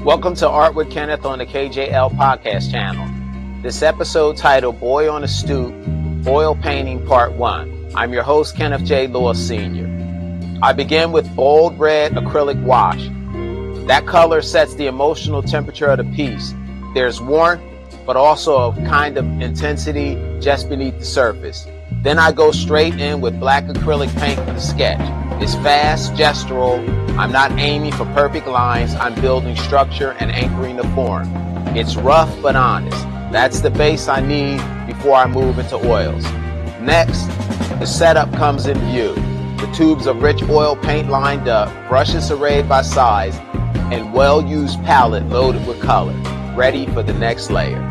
Welcome to Art with Kenneth on the KJL Podcast Channel. This episode titled Boy on a Stoop, Oil Painting Part 1. I'm your host, Kenneth J. Lewis Sr. I begin with bold red acrylic wash. That color sets the emotional temperature of the piece. There's warmth, but also a kind of intensity just beneath the surface. Then I go straight in with black acrylic paint for the sketch. It's fast, gestural. I'm not aiming for perfect lines. I'm building structure and anchoring the form. It's rough but honest. That's the base I need before I move into oils. Next, the setup comes in view. The tubes of rich oil paint lined up, brushes arrayed by size, and well-used palette loaded with color, ready for the next layer.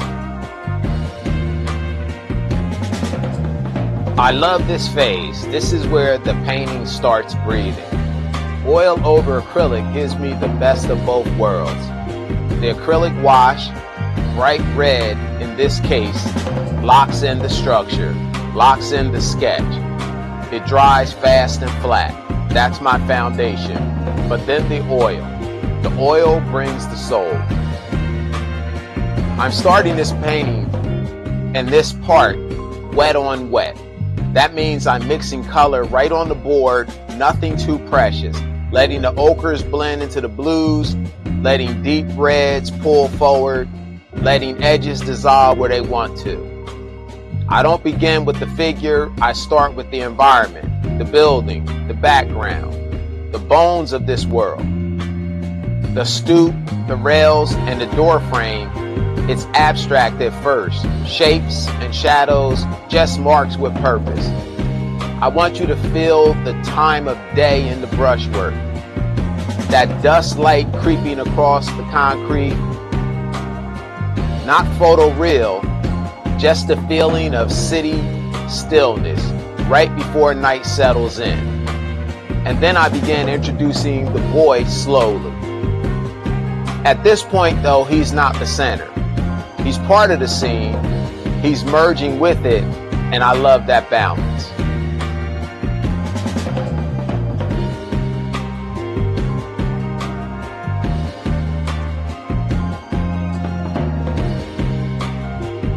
I love this phase. This is where the painting starts breathing. Oil over acrylic gives me the best of both worlds. The acrylic wash, bright red in this case, locks in the structure, locks in the sketch. It dries fast and flat. That's my foundation. But then the oil. The oil brings the soul. I'm starting this painting and this part wet on wet. That means I'm mixing color right on the board, nothing too precious, letting the ochres blend into the blues, letting deep reds pull forward, letting edges dissolve where they want to. I don't begin with the figure, I start with the environment, the building, the background, the bones of this world. The stoop, the rails, and the door frame, it's abstract at first, shapes and shadows, just marks with purpose. I want you to feel the time of day in the brushwork, that dust light creeping across the concrete, not photoreal, just the feeling of city stillness right before night settles in. And then I began introducing the boy slowly. At this point though, he's not the center. He's part of the scene, he's merging with it, and I love that balance.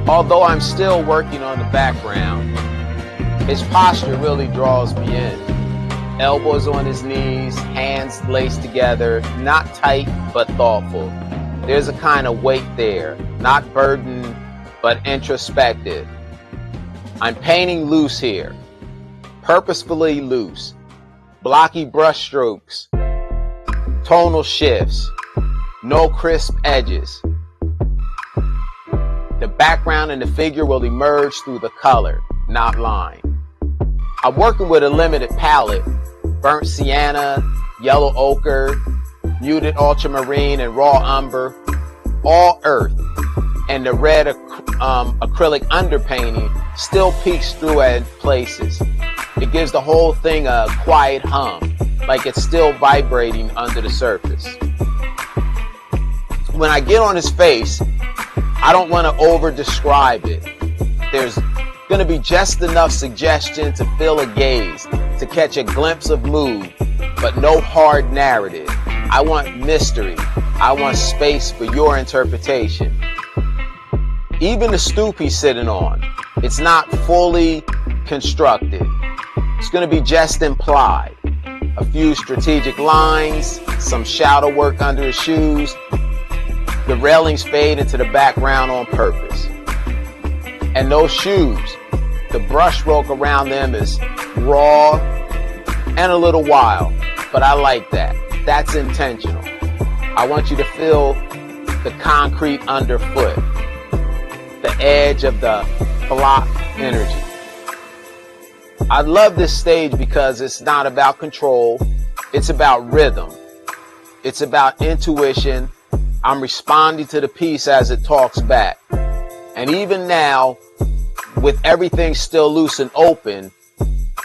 Although I'm still working on the background, his posture really draws me in. Elbows on his knees, hands laced together, not tight but thoughtful. There's a kind of weight there, not burdened, but introspective. I'm painting loose here, purposefully loose. Blocky brush strokes, tonal shifts, no crisp edges. The background and the figure will emerge through the color, not line. I'm working with a limited palette, burnt sienna, yellow ochre, muted ultramarine, and raw umber, all earth, and the red acrylic underpainting still peeks through at places. It gives the whole thing a quiet hum, like it's still vibrating under the surface. When I get on his face, I don't want to over describe it. There's going to be just enough suggestion to fill a gaze, to catch a glimpse of mood, but no hard narrative. I want mystery. I want space for your interpretation. Even the stoop he's sitting on, it's not fully constructed. It's going to be just implied. A few strategic lines, some shadow work under his shoes. The railings fade into the background on purpose. And those shoes, the brushstroke around them is raw and a little wild, but I like that. That's intentional. I want you to feel the concrete underfoot, the edge of the block energy. I love this stage because it's not about control. It's about rhythm. It's about intuition. I'm responding to the piece as it talks back. And even now, with everything still loose and open,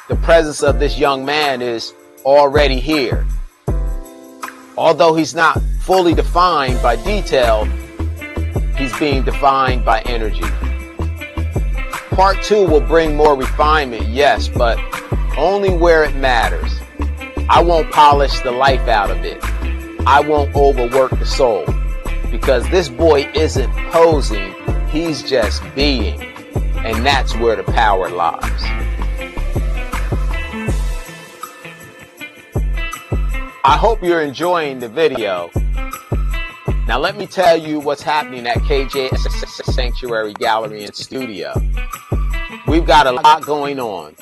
the presence of this young man is already here. Although he's not fully defined by detail, he's being defined by energy. Part 2 will bring more refinement, yes, but only where it matters. I won't polish the life out of it. I won't overwork the soul. because this boy isn't posing, he's just being, and that's where the power lies. I hope you're enjoying the video. Now let me tell you what's happening at KJL Sanctuary Gallery and Studio. We've got a lot going on.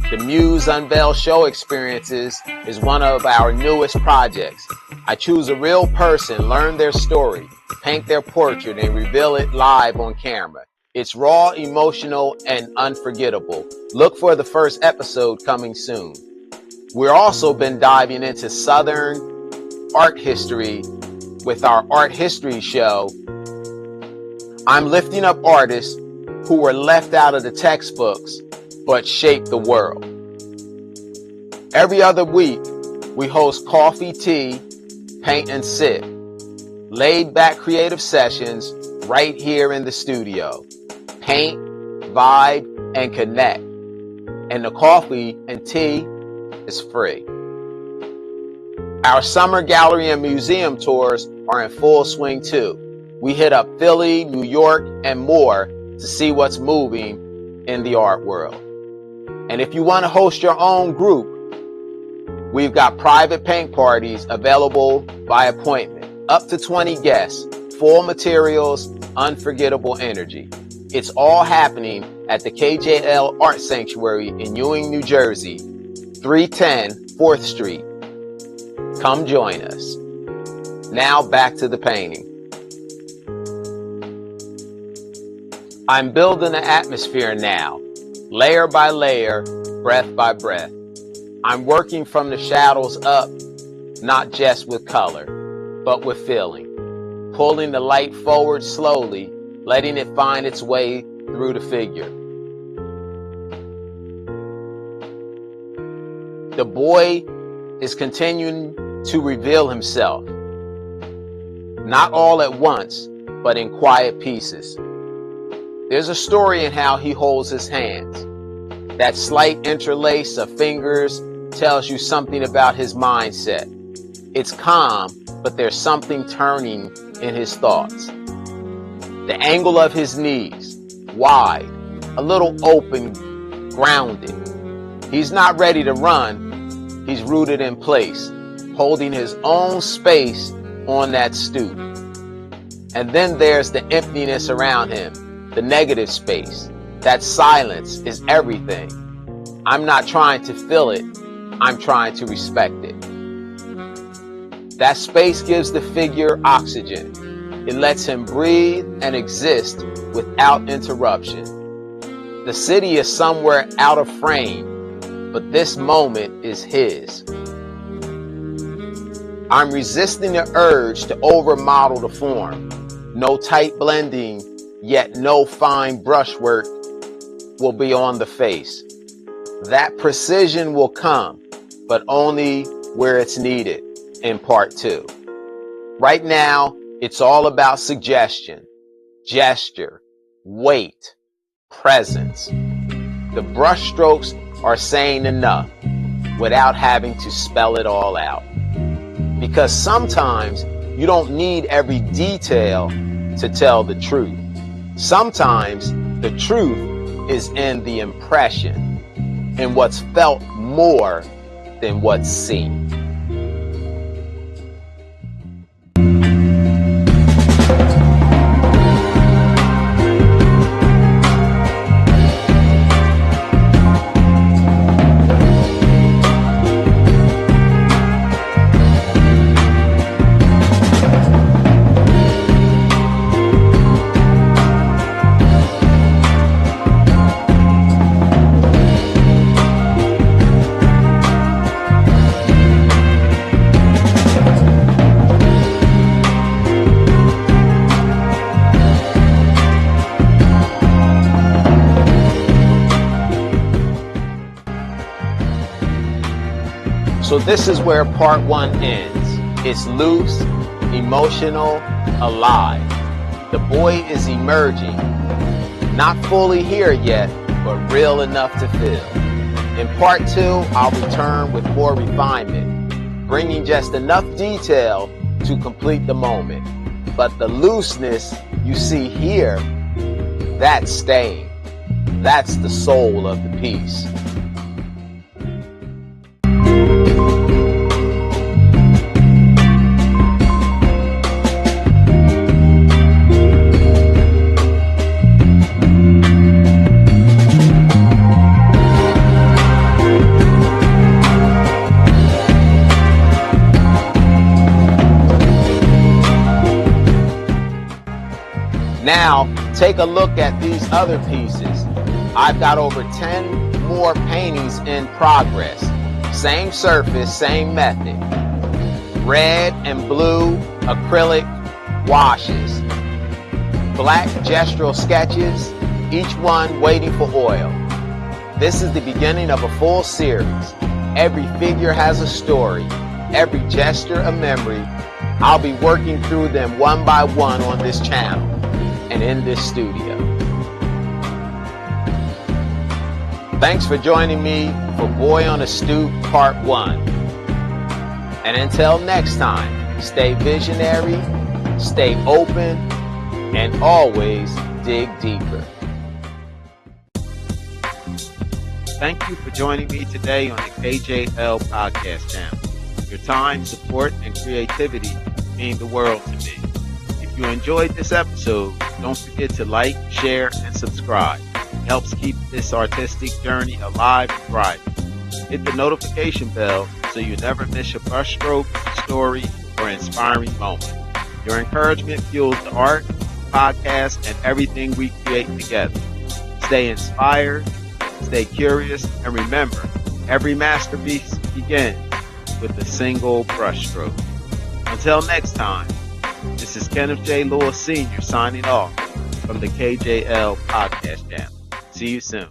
The Muse Unveil Show Experiences is one of our newest projects. I choose a real person, learn their story, paint their portrait, and reveal it live on camera. It's raw, emotional, and unforgettable. Look for the first episode coming soon. We've also been diving into Southern art history with our art history show. I'm lifting up artists who were left out of the textbooks but shaped the world. Every other week, we host coffee, tea, paint, and sip. Laid back creative sessions right here in the studio. Paint, vibe, and connect. And the coffee and tea is free. Our summer gallery and museum tours are in full swing too. We hit up Philly, New York, and more to see what's moving in the art world. And if you want to host your own group, we've got private paint parties available by appointment. Up to 20 guests, full materials, unforgettable energy. It's all happening at the KJL Art Sanctuary in Ewing, New Jersey, 310 4th Street. Come join us. Now back to the painting. I'm building an atmosphere now, layer by layer, breath by breath. I'm working from the shadows up, not just with color, but with feeling. Pulling the light forward slowly, letting it find its way through the figure. The boy is continuing to reveal himself. Not all at once, but in quiet pieces. There's a story in how he holds his hands. That slight interlace of fingers tells you something about his mindset. It's calm, but there's something turning in his thoughts. The angle of his knees, wide, a little open, grounded. He's not ready to run. He's rooted in place, holding his own space on that stoop. And then there's the emptiness around him, the negative space. That silence is everything. I'm not trying to fill it. I'm trying to respect it. That space gives the figure oxygen. It lets him breathe and exist without interruption. The city is somewhere out of frame, but this moment is his. I'm resisting the urge to overmodel the form. No tight blending, yet no fine brushwork will be on the face. That precision will come, but only where it's needed in part 2. Right now, it's all about suggestion, gesture, weight, presence. The brush strokes are saying enough without having to spell it all out. Because sometimes you don't need every detail to tell the truth. Sometimes the truth is in the impression, in what's felt more than what's seen. So this is where part 1 ends. It's loose, emotional, alive. The boy is emerging, not fully here yet, but real enough to feel. In part 2, I'll return with more refinement, bringing just enough detail to complete the moment. But the looseness you see here, that's staying. That's the soul of the piece. Now, take a look at these other pieces. I've got over 10 more paintings in progress. Same surface, same method. Red and blue acrylic washes. Black gestural sketches, each one waiting for oil. This is the beginning of a full series. Every figure has a story, every gesture a memory. I'll be working through them one by one on this channel and in this studio. Thanks for joining me for Boy on a Stoop Part 1. And until next time, stay visionary, stay open, and always dig deeper. Thank you for joining me today on the KJL Podcast Channel. Your time, support, and creativity mean the world to me. If you enjoyed this episode, don't forget to like, share, and subscribe. It helps keep this artistic journey alive and thriving. Hit the notification bell so you never miss a brushstroke, story, or inspiring moment. Your encouragement fuels the art, podcast, and everything we create together. Stay inspired, stay curious, and remember, every masterpiece begins with a single brushstroke. Until next time, this is Kenneth J. Lewis Sr. signing off from the KJL Podcast Channel. See you soon.